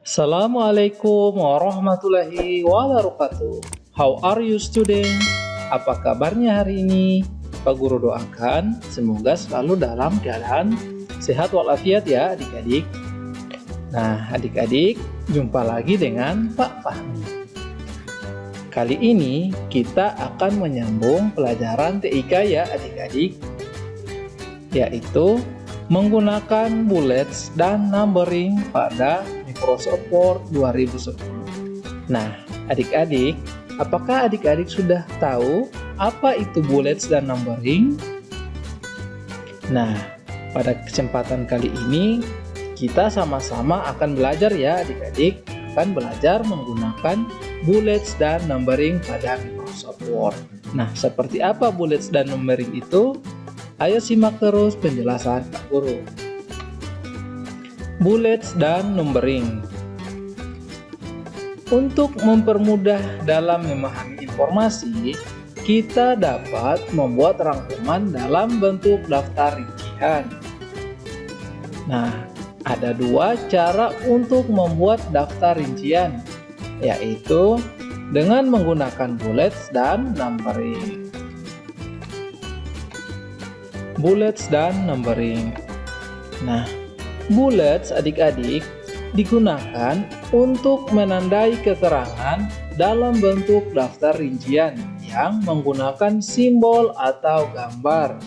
Assalamualaikum warahmatullahi wabarakatuh. How are you student? Apa kabarnya hari ini? Pak Guru doakan semoga selalu dalam keadaan sehat walafiat ya adik-adik. Nah adik-adik, jumpa lagi dengan Pak Fahmi. Kali ini kita akan menyambung pelajaran TIK ya adik-adik, yaitu menggunakan bullets dan numbering pada Microsoft Word 2010. Nah, adik-adik, apakah adik-adik sudah tahu apa itu bullets dan numbering? Nah, pada kesempatan kali ini kita sama-sama akan belajar ya adik-adik, akan belajar menggunakan bullets dan numbering pada Microsoft Word. Nah, seperti apa bullets dan numbering itu? Ayo simak terus penjelasan Pak Guru. Bullets dan numbering. Untuk mempermudah dalam memahami informasi, kita dapat membuat rangkuman dalam bentuk daftar rincian. Nah, ada dua cara untuk membuat daftar rincian, yaitu dengan menggunakan bullets dan numbering. Bullets dan numbering. Nah, bullets adik-adik digunakan untuk menandai keterangan dalam bentuk daftar rincian yang menggunakan simbol atau gambar.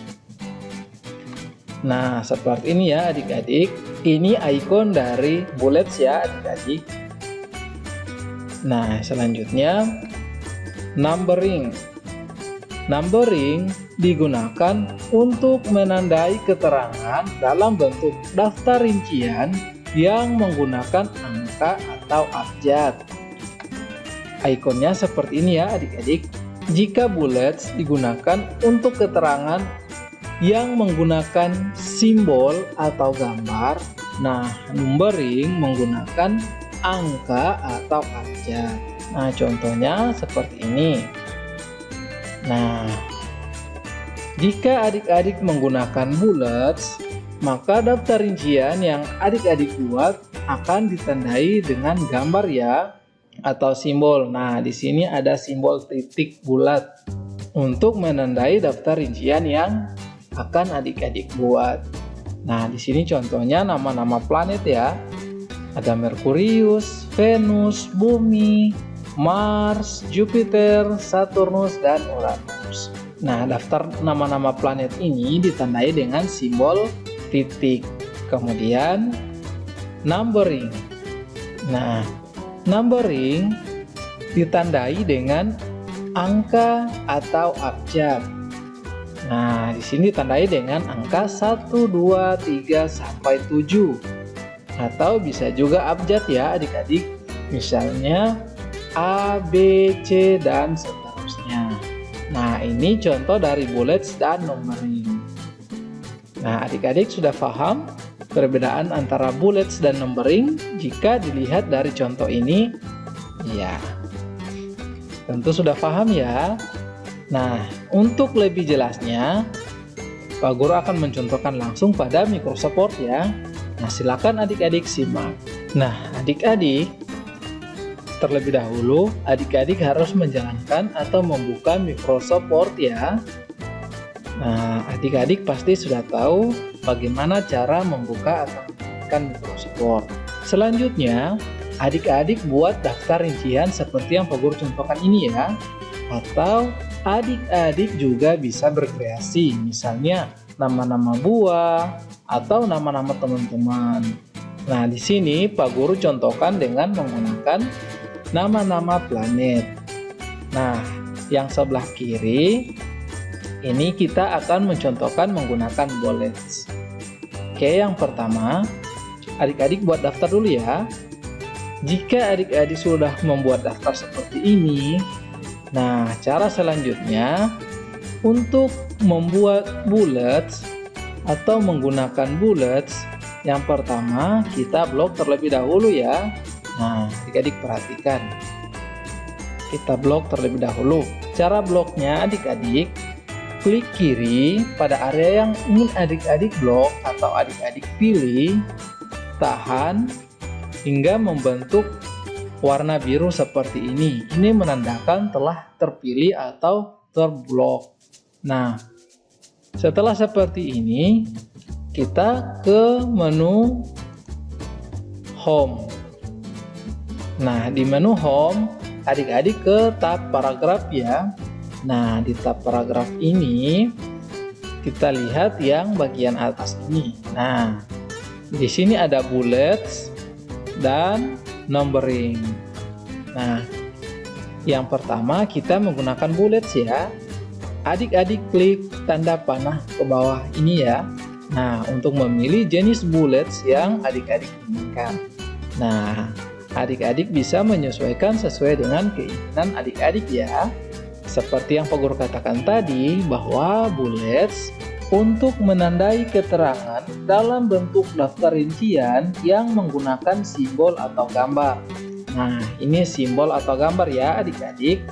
Nah, seperti ini ya adik-adik. Ini ikon dari bullets ya adik-adik. Nah, selanjutnya numbering. Numbering digunakan untuk menandai keterangan dalam bentuk daftar rincian yang menggunakan angka atau abjad. Ikonnya seperti ini ya adik-adik. Jika bullets digunakan untuk keterangan yang menggunakan simbol atau gambar, nah numbering menggunakan angka atau abjad. Nah, contohnya seperti ini. Nah, jika adik-adik menggunakan bullets, maka daftar rincian yang adik-adik buat akan ditandai dengan gambar ya, atau simbol. Nah, di sini ada simbol titik bulat untuk menandai daftar rincian yang akan adik-adik buat. Nah, di sini contohnya nama-nama planet ya. Ada Merkurius, Venus, Bumi, Mars, Jupiter, Saturnus, dan Uranus. Nah, daftar nama-nama planet ini ditandai dengan simbol titik. Kemudian, numbering. Nah, numbering ditandai dengan angka atau abjad. Nah, di sini ditandai dengan angka 1, 2, 3, sampai 7. Atau bisa juga abjad ya adik-adik. Misalnya A, B, C, dan seterusnya. Nah, ini contoh dari bullets dan numbering. Nah, adik-adik sudah paham perbedaan antara bullets dan numbering jika dilihat dari contoh ini? Ya, tentu sudah paham ya. Nah, untuk lebih jelasnya, Pak Guru akan mencontohkan langsung pada Microsoft Word ya. Nah, silakan adik-adik simak. Nah, adik-adik, terlebih dahulu, adik-adik harus menjalankan atau membuka Microsoft Word ya. Nah, adik-adik pasti sudah tahu bagaimana cara membuka atau menjalankan Microsoft Word. Selanjutnya, adik-adik buat daftar rincian seperti yang Pak Guru contohkan ini ya. Atau adik-adik juga bisa berkreasi, misalnya nama-nama buah atau nama-nama teman-teman. Nah, di sini Pak Guru contohkan dengan menggunakan nama-nama planet. Nah, yang sebelah kiri ini kita akan mencontohkan menggunakan bullets. Oke, yang pertama, adik-adik buat daftar dulu ya. Jika adik-adik sudah membuat daftar seperti ini, nah, cara selanjutnya untuk membuat bullets atau menggunakan bullets, yang pertama kita blok terlebih dahulu ya. Nah, adik-adik perhatikan. Kita blok terlebih dahulu. Cara bloknya adik-adik, klik kiri pada area yang ingin adik-adik blok atau adik-adik pilih, tahan, hingga membentuk warna biru seperti ini. Ini menandakan telah terpilih atau terblok. Nah, setelah seperti ini, kita ke menu Home. Nah, di menu Home, adik-adik ke tab paragraf ya. Nah, di tab paragraf ini kita lihat yang bagian atas ini. Nah, di sini ada bullets dan numbering. Nah, yang pertama kita menggunakan bullets ya. Adik-adik klik tanda panah ke bawah ini ya. Nah, untuk memilih jenis bullets yang adik-adik inginkan. Nah, adik-adik bisa menyesuaikan sesuai dengan keinginan adik-adik ya. Seperti yang Pak Guru katakan tadi, bahwa bullets untuk menandai keterangan dalam bentuk daftar rincian yang menggunakan simbol atau gambar. Nah, ini simbol atau gambar ya adik-adik.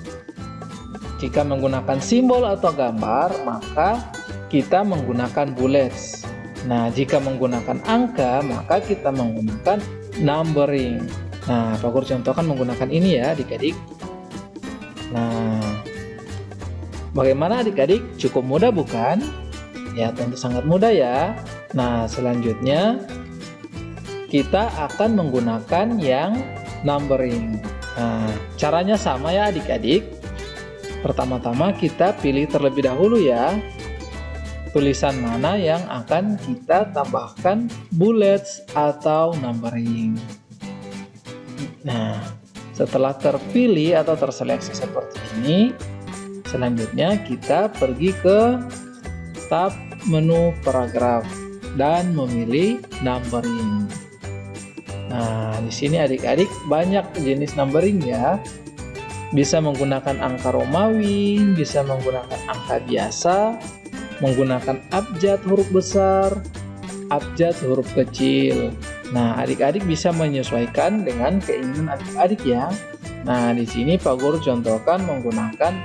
Jika menggunakan simbol atau gambar, maka kita menggunakan bullets. Nah, jika menggunakan angka, maka kita menggunakan numbering. Nah, Pak Guru contohkan menggunakan ini ya adik-adik. Nah, bagaimana adik-adik? Cukup mudah bukan? Ya, tentu sangat mudah ya. Nah, selanjutnya kita akan menggunakan yang numbering. Nah, caranya sama ya adik-adik. Pertama-tama kita pilih terlebih dahulu ya tulisan mana yang akan kita tambahkan bullets atau numbering. Nah, setelah terpilih atau terseleksi seperti ini, selanjutnya kita pergi ke tab menu paragraf dan memilih numbering. Nah, di sini adik-adik banyak jenis numbering ya. Bisa menggunakan angka Romawi, bisa menggunakan angka biasa, menggunakan abjad huruf besar, abjad huruf kecil. Nah, adik-adik bisa menyesuaikan dengan keinginan adik-adik ya. Nah, di sini Pak Guru contohkan menggunakan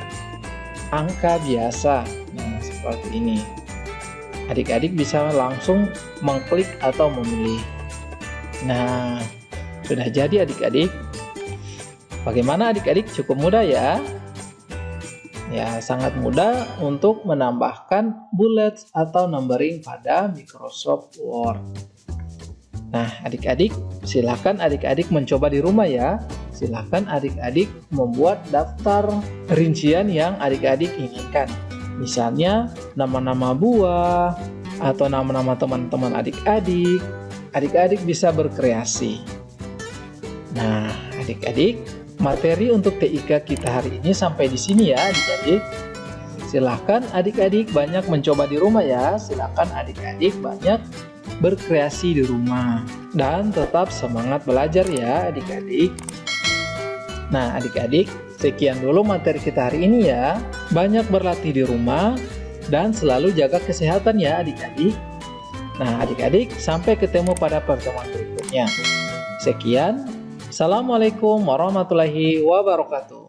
angka biasa. Nah, seperti ini. Adik-adik bisa langsung mengklik atau memilih. Nah, sudah jadi adik-adik. Bagaimana adik-adik? Cukup mudah ya? Ya, sangat mudah untuk menambahkan bullets atau numbering pada Microsoft Word. Nah, adik-adik, silakan adik-adik mencoba di rumah ya. Silakan adik-adik membuat daftar rincian yang adik-adik inginkan. Misalnya, nama-nama buah atau nama-nama teman-teman adik-adik. Adik-adik bisa berkreasi. Nah, adik-adik, materi untuk TIK kita hari ini sampai di sini ya adik-adik. Silahkan adik-adik banyak mencoba di rumah ya. Silahkan adik-adik banyak berkreasi di rumah. Dan tetap semangat belajar ya adik-adik. Nah adik-adik, sekian dulu materi kita hari ini ya. Banyak berlatih di rumah dan selalu jaga kesehatan ya adik-adik. Nah adik-adik, sampai ketemu pada pertemuan berikutnya. Sekian. Assalamualaikum warahmatullahi wabarakatuh.